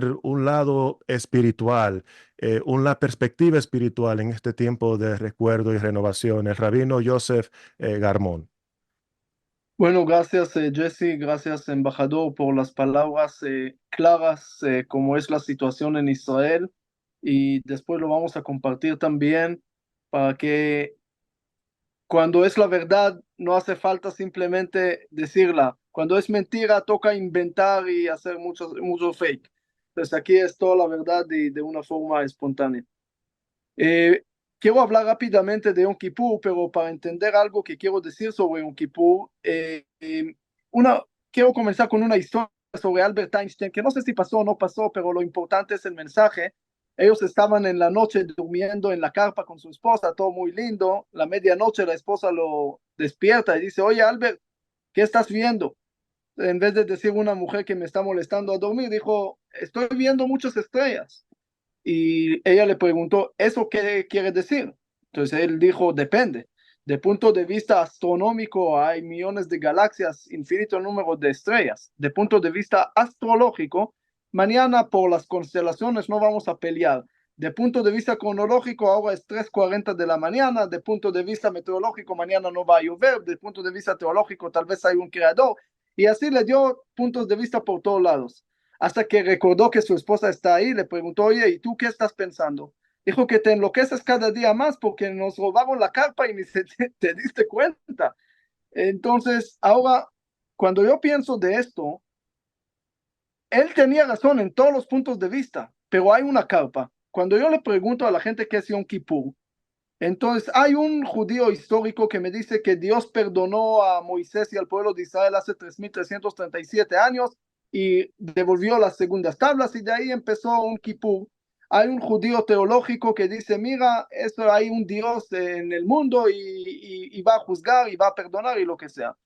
ver un lado espiritual, una perspectiva espiritual en este tiempo de recuerdo y renovación. El rabino Joseph Garmón. Bueno, gracias Jesse, gracias embajador por las palabras claras como es la situación en Israel y después lo vamos a compartir también para que cuando es la verdad no hace falta simplemente decirla, cuando es mentira toca inventar y hacer mucho fake. Entonces aquí es toda la verdad y de una forma espontánea. Eh, Quiero hablar rápidamente de Yom Kippur, pero para entender algo que quiero decir sobre Yom Kippur, una, quiero comenzar con una historia sobre Albert Einstein, que no sé si pasó o no pasó, pero lo importante es el mensaje. Ellos estaban en la noche durmiendo en la carpa con su esposa, todo muy lindo. La medianoche la esposa lo despierta y dice, oye Albert, ¿qué estás viendo? En vez de decir una mujer que me está molestando a dormir, dijo, estoy viendo muchas estrellas. Y ella le preguntó, ¿eso qué quiere decir? Entonces él dijo, depende. De punto de vista astronómico hay millones de galaxias, infinito número de estrellas. De punto de vista astrológico, mañana por las constelaciones no vamos a pelear. De punto de vista cronológico, ahora es 3:40 de la mañana. De punto de vista meteorológico, mañana no va a llover. De punto de vista teológico, tal vez hay un creador. Y así le dio puntos de vista por todos lados hasta que recordó que su esposa está ahí, le preguntó, oye, ¿y tú qué estás pensando? Dijo que te enloqueces cada día más porque nos robaron la carpa y ni te diste cuenta. Entonces, ahora, cuando yo pienso de esto, él tenía razón en todos los puntos de vista, pero hay una carpa. Cuando yo le pregunto a la gente qué es Yom Kippur, entonces hay un judío histórico que me dice que Dios perdonó a Moisés y al pueblo de Israel hace 3337 años y devolvió las segundas tablas y de ahí empezó un Kippur. Hay un judío teológico que dice, mira, esto hay un Dios en el mundo y va a juzgar y va a perdonar y lo que sea.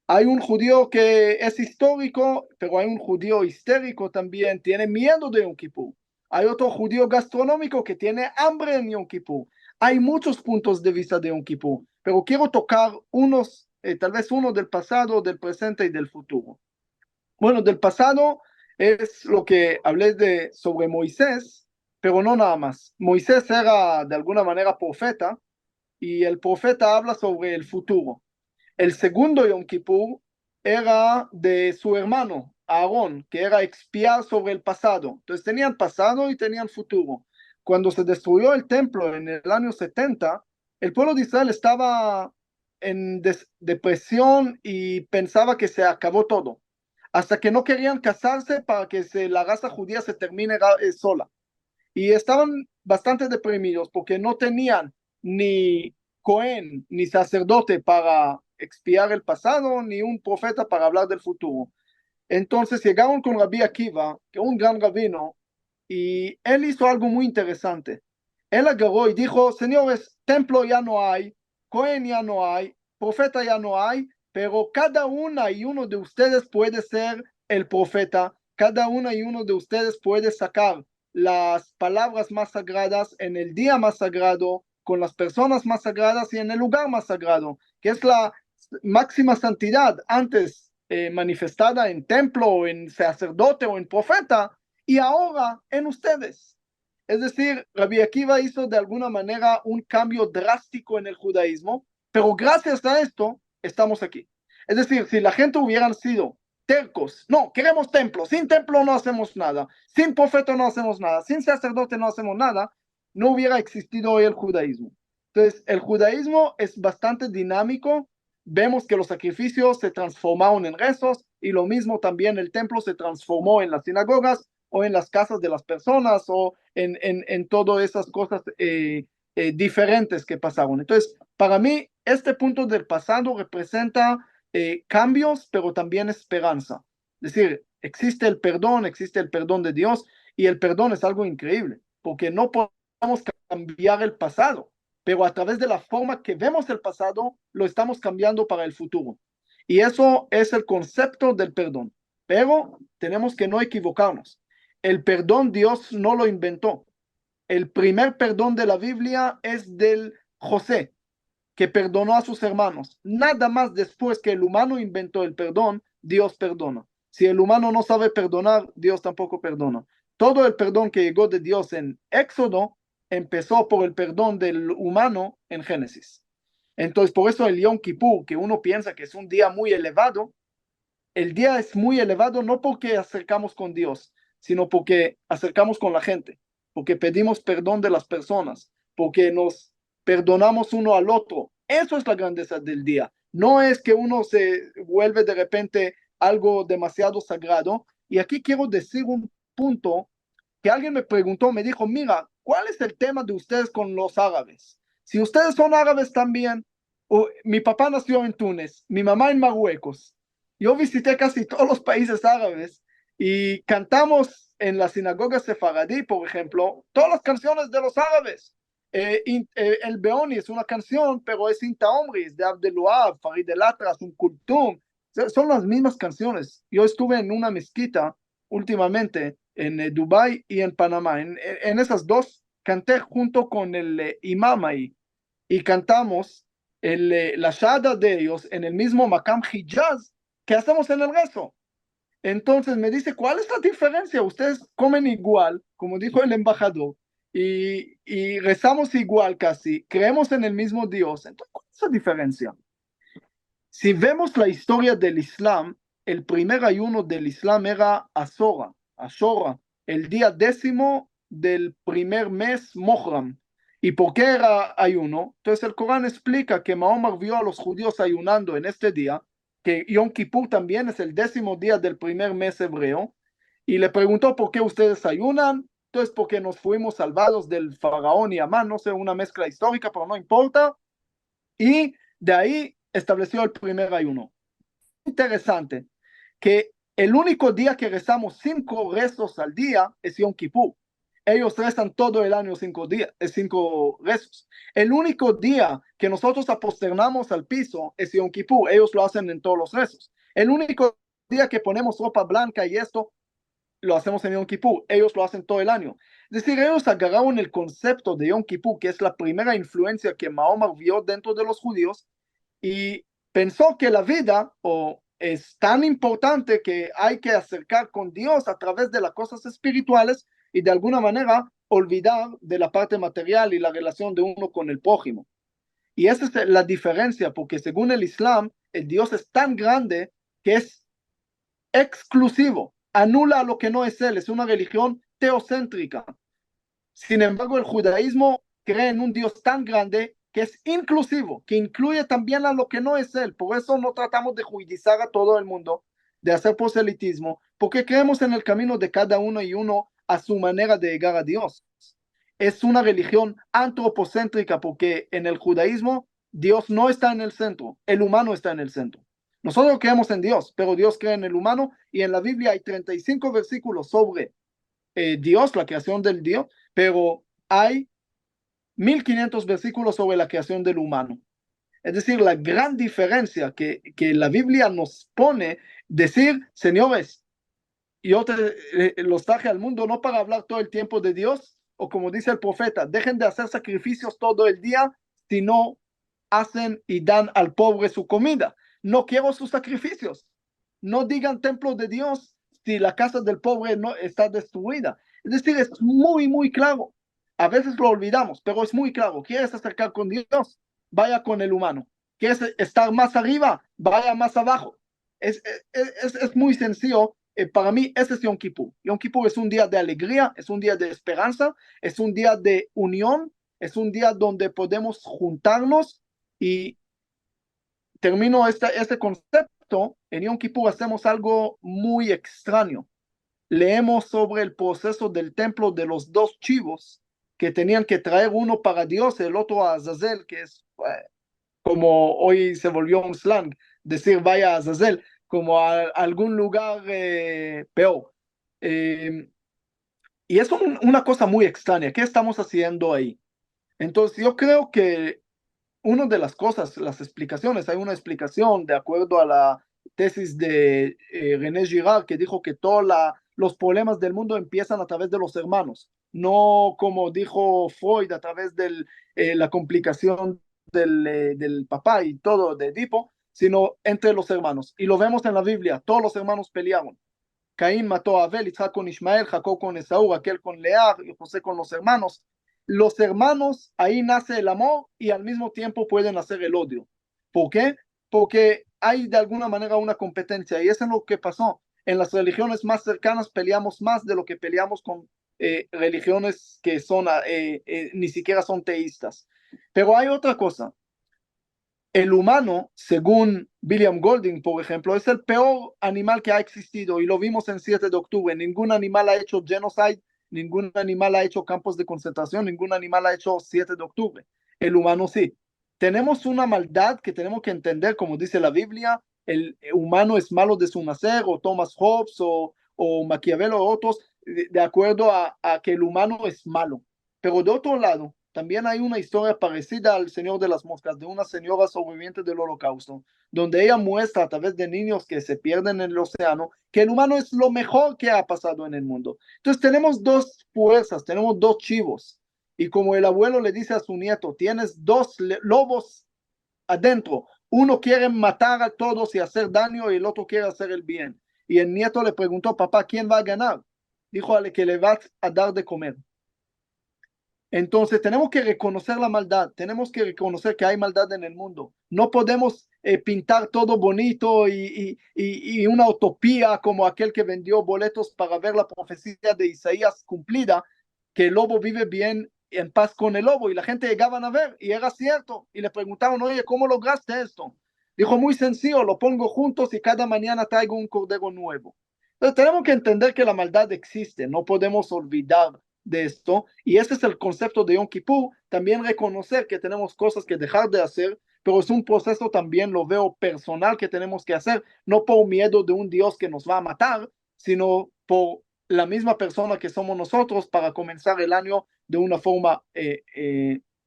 Hay un judío que es histórico, pero hay un judío histérico también, tiene miedo de Yom Kippur. Hay otro judío gastronómico que tiene hambre en Yom Kippur. Hay muchos puntos de vista de Yom Kippur, pero quiero tocar unos, tal vez uno del pasado, del presente y del futuro. Bueno, del pasado es lo que hablé de sobre Moisés, pero no nada más. Moisés era de alguna manera profeta y el profeta habla sobre el futuro. El segundo Yom Kippur era de su hermano, Aarón, que era expiar sobre el pasado. Entonces tenían pasado y tenían futuro. Cuando se destruyó el templo en el año 70, el pueblo de Israel estaba en depresión y pensaba que se acabó todo. Hasta que no querían casarse para que la raza judía se termine sola y estaban bastante deprimidos porque no tenían ni Cohen ni sacerdote para expiar el pasado, ni un profeta para hablar del futuro. Entonces llegaron con Rabbi Akiva, que es un gran rabino, y él hizo algo muy interesante. Él agarró y dijo, señores, templo ya no hay, Cohen ya no hay, profeta ya no hay, pero cada una y uno de ustedes puede ser el profeta, cada una y uno de ustedes puede sacar las palabras más sagradas en el día más sagrado, con las personas más sagradas y en el lugar más sagrado, que es la máxima santidad antes manifestada en templo o en sacerdote o en profeta y ahora en ustedes. Es decir, Rabbi Akiva hizo de alguna manera un cambio drástico en el judaísmo, pero gracias a esto estamos aquí. Es decir, si la gente hubieran sido tercos, no, queremos templo, sin templo no hacemos nada, sin profeta no hacemos nada, sin sacerdote no hacemos nada, no hubiera existido hoy el judaísmo. Entonces, el judaísmo es bastante dinámico, vemos que los sacrificios se transformaron en rezos y lo mismo también el templo se transformó en las sinagogas o en las casas de las personas o en todas esas cosas diferentes que pasaron. Entonces, para mí, este punto del pasado representa cambios, pero también esperanza. Es decir, existe el perdón de Dios y el perdón es algo increíble, porque no podemos cambiar el pasado, pero a través de la forma que vemos el pasado, lo estamos cambiando para el futuro. Y eso es el concepto del perdón. Pero tenemos que no equivocarnos. El perdón Dios no lo inventó. El primer perdón de la Biblia es del José, que perdonó a sus hermanos. Nada más después que el humano inventó el perdón, Dios perdona. Si el humano no sabe perdonar, Dios tampoco perdona. todo el perdón que llegó de Dios en Éxodo empezó por el perdón del humano en Génesis. Entonces, por eso el Yom Kippur, que uno piensa que es un día muy elevado, el día es muy elevado no porque acercamos con Dios, sino porque acercamos con la gente, porque pedimos perdón de las personas, porque nos perdonamos uno al otro. Eso es la grandeza del día. No es que uno se vuelve de repente algo demasiado sagrado. Y aquí quiero decir un punto que alguien me preguntó, me dijo, mira, ¿cuál es el tema de ustedes con los árabes? Si ustedes son árabes también, mi papá nació en Túnez, mi mamá en Marruecos, yo visité casi todos los países árabes y cantamos en la sinagoga sefaradí, por ejemplo, todas las canciones de los árabes. El Beoni es una canción, pero es Inta Omri, es de Abdeluab, Farid El Atras, un Kultum. Son las mismas canciones. Yo estuve en una mezquita últimamente en Dubái y en Panamá. En esas dos canté junto con el imam ahí y cantamos la shahada de ellos en el mismo Makam Hijaz que hacemos en el rezo. Entonces me dice, ¿cuál es la diferencia? Ustedes comen igual, como dijo el embajador, y rezamos igual casi, creemos en el mismo Dios. Entonces, ¿cuál es la diferencia? Si vemos la historia del Islam, el primer ayuno del Islam era Ashora, el día 10 del primer mes Mohram. ¿Y por qué era ayuno? Entonces el Corán explica que Mahoma vio a los judíos ayunando en este día, que Yom Kippur también es el 10 día del primer mes hebreo, y le preguntó por qué ustedes ayunan. Entonces, porque nos fuimos salvados del faraón y Amán, no sé, una mezcla histórica, pero no importa. Y de ahí estableció el primer ayuno. Interesante que el único día que rezamos 5 rezos al día es Yom Kippur. Ellos rezan todo el año 5 días, 5 rezos. El único día que nosotros aposternamos al piso es Yom Kippur. Ellos lo hacen en todos los rezos. El único día que ponemos ropa blanca y esto lo hacemos en Yom Kippur. Ellos lo hacen todo el año. Es decir, ellos agarraron el concepto de Yom Kippur, que es la primera influencia que Mahoma vio dentro de los judíos, y pensó que la vida es tan importante que hay que acercar con Dios a través de las cosas espirituales y de alguna manera olvidar de la parte material y la relación de uno con el prójimo. Y esa es la diferencia, porque según el Islam, el Dios es tan grande que es exclusivo, anula a lo que no es él, es una religión teocéntrica. Sin embargo, el judaísmo cree en un Dios tan grande que es inclusivo, que incluye también a lo que no es él. Por eso no tratamos de juidizar a todo el mundo, de hacer proselitismo, porque creemos en el camino de cada uno y uno a su manera de llegar a Dios. Es una religión antropocéntrica porque en el judaísmo Dios no está en el centro, el humano está en el centro. Nosotros creemos en Dios, pero Dios cree en el humano y en la Biblia hay 35 versículos sobre Dios, la creación del Dios, pero hay 1500 versículos sobre la creación del humano. Es decir, la gran diferencia que la Biblia nos pone, decir, señores, yo los traje al mundo no para hablar todo el tiempo de Dios, o como dice el profeta, dejen de hacer sacrificios todo el día, sino hacen y dan al pobre su comida. No quiero sus sacrificios. No digan templo de Dios si la casa del pobre no está destruida. Es decir, es muy, muy claro. A veces lo olvidamos, pero es muy claro. ¿Quieres acercar con Dios? Vaya con el humano. ¿Quieres estar más arriba? Vaya más abajo. Es muy sencillo. Para mí, ese es Yom Kippur. Yom Kippur es un día de alegría, es un día de esperanza, es un día de unión, es un día donde podemos juntarnos y termino este concepto. En Yom Kippur hacemos algo muy extraño. Leemos sobre el proceso del templo de los dos chivos que tenían que traer uno para Dios, el otro a Azazel, que es como hoy se volvió un slang, decir vaya a Azazel, como a algún lugar peor. Eh, y es una cosa muy extraña. ¿Qué estamos haciendo ahí? Entonces yo creo que una de las cosas, las explicaciones, hay una explicación de acuerdo a la tesis de René Girard que dijo que todos los problemas del mundo empiezan a través de los hermanos, no como dijo Freud a través de la complicación del papá y todo de Edipo, sino entre los hermanos. Y lo vemos en la Biblia, todos los hermanos pelearon. Caín mató a Abel, Isaac con Ismael, Jacob con Esaú, Raquel con Lea y José con los hermanos. Los hermanos, ahí nace el amor y al mismo tiempo puede nacer el odio. ¿Por qué? Porque hay de alguna manera una competencia y eso es lo que pasó. En las religiones más cercanas peleamos más de lo que peleamos con religiones que son ni siquiera son teístas. Pero hay otra cosa. El humano, según William Golding, por ejemplo, es el peor animal que ha existido y lo vimos en 7 de octubre. Ningún animal ha hecho genocide, ningún animal ha hecho campos de concentración, ningún animal ha hecho 7 de octubre. El humano sí. Tenemos una maldad que tenemos que entender, como dice la Biblia, el humano es malo de su nacer, o Thomas Hobbes, o Maquiavelo, o otros, de acuerdo a que el humano es malo. Pero de otro lado, también hay una historia parecida al Señor de las Moscas, de una señora sobreviviente del Holocausto, donde ella muestra a través de niños que se pierden en el océano que el humano es lo mejor que ha pasado en el mundo. Entonces tenemos dos fuerzas, tenemos dos chivos. Y como el abuelo le dice a su nieto, tienes dos lobos adentro. Uno quiere matar a todos y hacer daño y el otro quiere hacer el bien. Y el nieto le preguntó, papá, ¿quién va a ganar? Dijo a que le vas a dar de comer. Entonces tenemos que reconocer la maldad, tenemos que reconocer que hay maldad en el mundo. No podemos pintar todo bonito y una utopía como aquel que vendió boletos para ver la profecía de Isaías cumplida, que el lobo vive bien en paz con el lobo y la gente llegaban a ver y era cierto y le preguntaban, oye, ¿cómo lograste esto? Dijo, muy sencillo, lo pongo juntos y cada mañana traigo un cordero nuevo. Entonces tenemos que entender que la maldad existe, no podemos olvidar de esto, y ese es el concepto de Yom Kippur, también reconocer que tenemos cosas que dejar de hacer, pero es un proceso también, lo veo personal, que tenemos que hacer, no por miedo de un Dios que nos va a matar, sino por la misma persona que somos nosotros para comenzar el año de una forma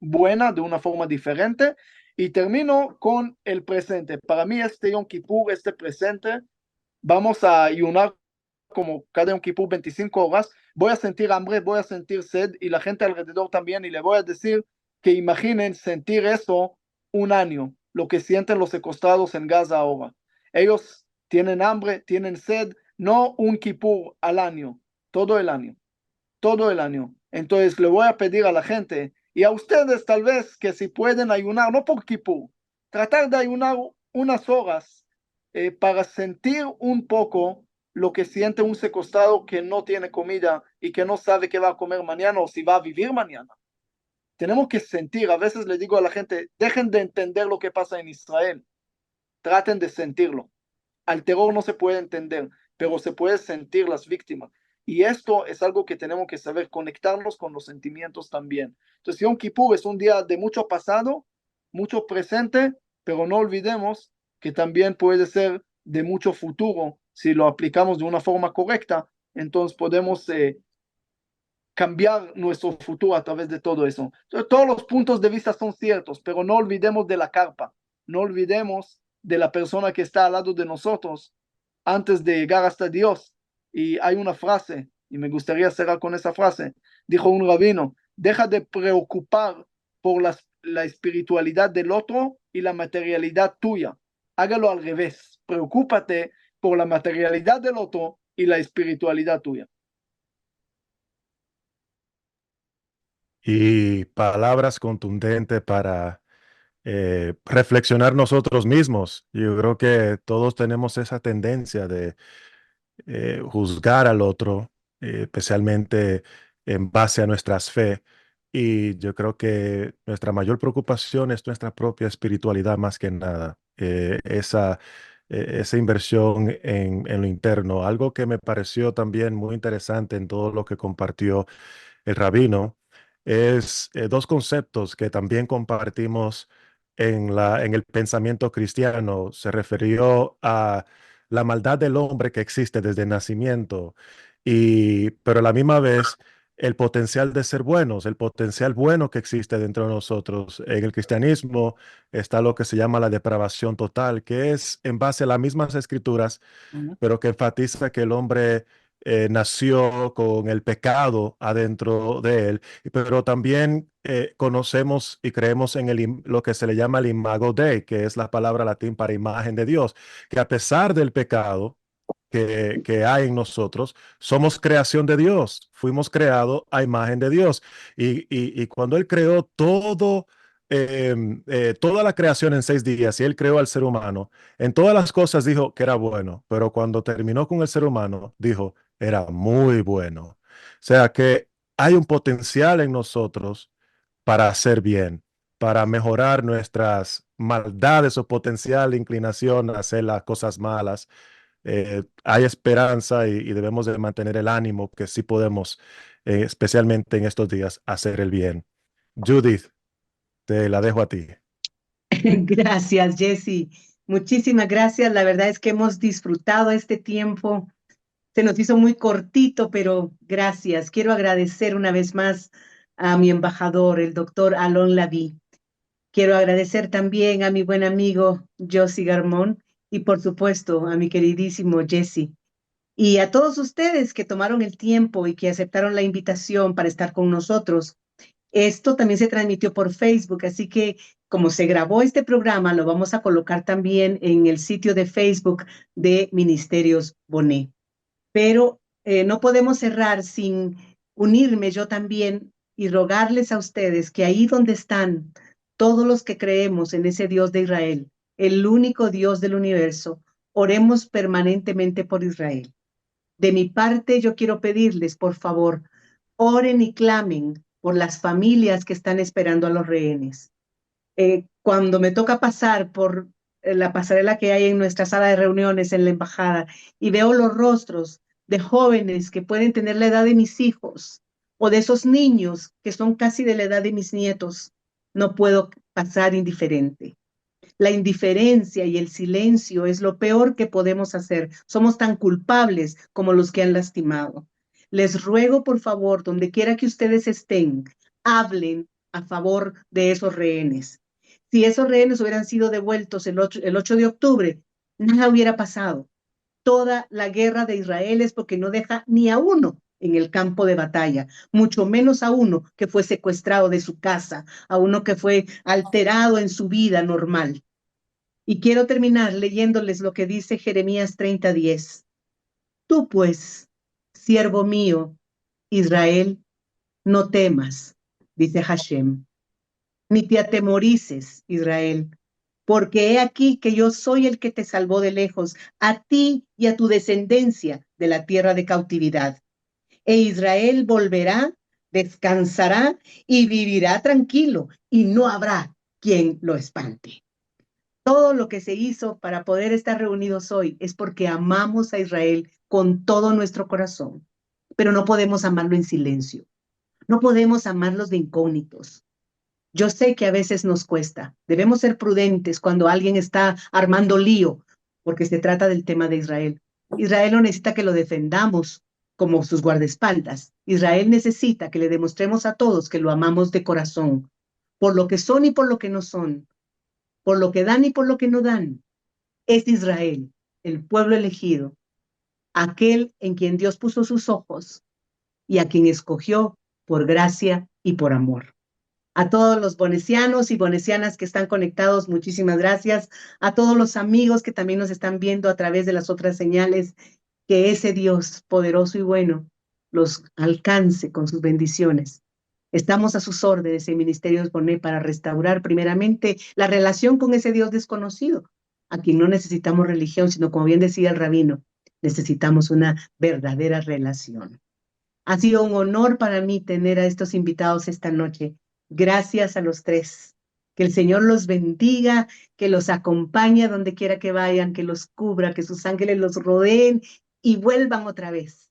buena, de una forma diferente. Y termino con el presente. Para mí este Yom Kippur, este presente, vamos a ayunar como cada Yom Kippur 25 horas, voy a sentir hambre, voy a sentir sed y la gente alrededor también y le voy a decir que imaginen sentir eso un año, lo que sienten los secuestrados en Gaza ahora. Ellos tienen hambre, tienen sed, no un Kippur al año, todo el año, todo el año. Entonces le voy a pedir a la gente y a ustedes tal vez que si pueden ayunar, no por Kippur, tratar de ayunar unas horas para sentir un poco lo que siente un secuestrado que no tiene comida y que no sabe qué va a comer mañana o si va a vivir mañana. Tenemos que sentir, a veces le digo a la gente, dejen de entender lo que pasa en Israel, traten de sentirlo. Al terror no se puede entender, pero se puede sentir las víctimas. Y esto es algo que tenemos que saber, conectarnos con los sentimientos también. Entonces, Yom Kippur es un día de mucho pasado, mucho presente, pero no olvidemos que también puede ser de mucho futuro. Si lo aplicamos de una forma correcta, entonces podemos cambiar nuestro futuro a través de todo eso. Entonces, todos los puntos de vista son ciertos, pero no olvidemos de la carpa, no olvidemos de la persona que está al lado de nosotros antes de llegar hasta Dios. Y hay una frase, y me gustaría cerrar con esa frase, dijo un rabino, deja de preocupar por la espiritualidad del otro y la materialidad tuya. Hágalo al revés, preocúpate por la materialidad del otro y la espiritualidad tuya. Y palabras contundentes para reflexionar nosotros mismos. Yo creo que todos tenemos esa tendencia de juzgar al otro, especialmente en base a nuestras fe. Y yo creo que nuestra mayor preocupación es nuestra propia espiritualidad más que nada. Esa inversión en lo interno. Algo que me pareció también muy interesante en todo lo que compartió el rabino es dos conceptos que también compartimos en el pensamiento cristiano. Se refirió a la maldad del hombre que existe desde el nacimiento, pero a la misma vez el potencial de ser buenos, el potencial bueno que existe dentro de nosotros. En el cristianismo está lo que se llama la depravación total, que es en base a las mismas escrituras, pero que enfatiza que el hombre nació con el pecado adentro de él, pero también conocemos y creemos en lo que se le llama el imago Dei, que es la palabra latín para imagen de Dios, que a pesar del pecado, que hay en nosotros, somos creación de Dios, fuimos creados a imagen de Dios. Y cuando Él creó toda la creación en 6 días y Él creó al ser humano, en todas las cosas dijo que era bueno, pero cuando terminó con el ser humano, dijo, era muy bueno. O sea que hay un potencial en nosotros para hacer bien, para mejorar nuestras maldades o potencial inclinación a hacer las cosas malas. Hay esperanza y debemos de mantener el ánimo que sí podemos, especialmente en estos días, hacer el bien. Judith, te la dejo a ti. Gracias, Jesse. Muchísimas gracias. La verdad es que hemos disfrutado este tiempo. Se nos hizo muy cortito, pero gracias. Quiero agradecer una vez más a mi embajador, el doctor Alon Laví. Quiero agradecer también a mi buen amigo Josie Garmón y por supuesto a mi queridísimo Jesse. Y a todos ustedes que tomaron el tiempo y que aceptaron la invitación para estar con nosotros. Esto también se transmitió por Facebook, así que como se grabó este programa, lo vamos a colocar también en el sitio de Facebook de Ministerios Bonet. Pero no podemos cerrar sin unirme yo también y rogarles a ustedes que ahí donde están todos los que creemos en ese Dios de Israel, el único Dios del universo, oremos permanentemente por Israel. De mi parte, yo quiero pedirles, por favor, oren y clamen por las familias que están esperando a los rehenes. Cuando me toca pasar por la pasarela que hay en nuestra sala de reuniones en la embajada y veo los rostros de jóvenes que pueden tener la edad de mis hijos o de esos niños que son casi de la edad de mis nietos, no puedo pasar indiferente. La indiferencia y el silencio es lo peor que podemos hacer. Somos tan culpables como los que han lastimado. Les ruego, por favor, donde quiera que ustedes estén, hablen a favor de esos rehenes. Si esos rehenes hubieran sido devueltos el 8 de octubre, nada hubiera pasado. Toda la guerra de Israel es porque no deja ni a uno en el campo de batalla, mucho menos a uno que fue secuestrado de su casa, a uno que fue alterado en su vida normal. Y quiero terminar leyéndoles lo que dice Jeremías 30:10. Tú pues, siervo mío, Israel, no temas, dice Hashem, ni te atemorices, Israel, porque he aquí que yo soy el que te salvó de lejos, a ti y a tu descendencia de la tierra de cautividad. E Israel volverá, descansará y vivirá tranquilo, y no habrá quien lo espante. Todo lo que se hizo para poder estar reunidos hoy es porque amamos a Israel con todo nuestro corazón, pero no podemos amarlo en silencio, no podemos amarlos de incógnitos. Yo sé que a veces nos cuesta, debemos ser prudentes cuando alguien está armando lío, porque se trata del tema de Israel. Israel no necesita que lo defendamos como sus guardaespaldas. Israel necesita que le demostremos a todos que lo amamos de corazón, por lo que son y por lo que no son, por lo que dan y por lo que no dan. Es Israel, el pueblo elegido, aquel en quien Dios puso sus ojos y a quien escogió por gracia y por amor. A todos los bonesianos y bonesianas que están conectados, muchísimas gracias. A todos los amigos que también nos están viendo a través de las otras señales, que ese Dios poderoso y bueno los alcance con sus bendiciones. Estamos a sus órdenes en Ministerios Bonet para restaurar primeramente la relación con ese Dios desconocido, a quien no necesitamos religión, sino como bien decía el rabino, necesitamos una verdadera relación. Ha sido un honor para mí tener a estos invitados esta noche. Gracias a los tres. Que el Señor los bendiga, que los acompañe donde quiera que vayan, que los cubra, que sus ángeles los rodeen y vuelvan otra vez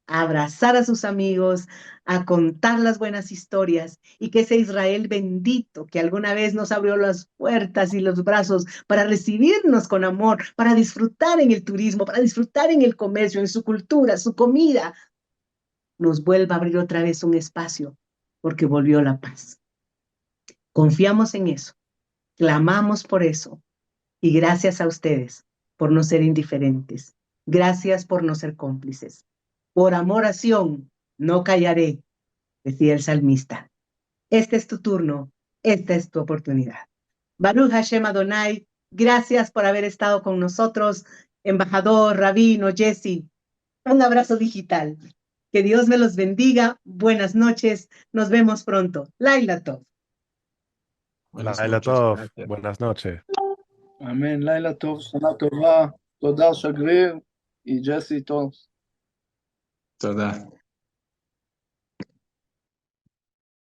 a abrazar a sus amigos, a contar las buenas historias y que ese Israel bendito que alguna vez nos abrió las puertas y los brazos para recibirnos con amor, para disfrutar en el turismo, para disfrutar en el comercio, en su cultura, su comida, nos vuelva a abrir otra vez un espacio porque volvió la paz. Confiamos en eso, clamamos por eso y gracias a ustedes por no ser indiferentes. Gracias por no ser cómplices. Por amor a Sión, no callaré, decía el salmista. Este es tu turno, esta es tu oportunidad. Baruch Hashem Adonai, gracias por haber estado con nosotros. embajador, rabino, Jesse. Un abrazo digital. Que Dios me los bendiga. Buenas noches. Nos vemos pronto. Laila Tov. Buenas Laila noches, Tov, gracias. buenas noches. אמן, לילה טוב, שנה טובה, תודה שגריר, y Jesse, todos. Toda.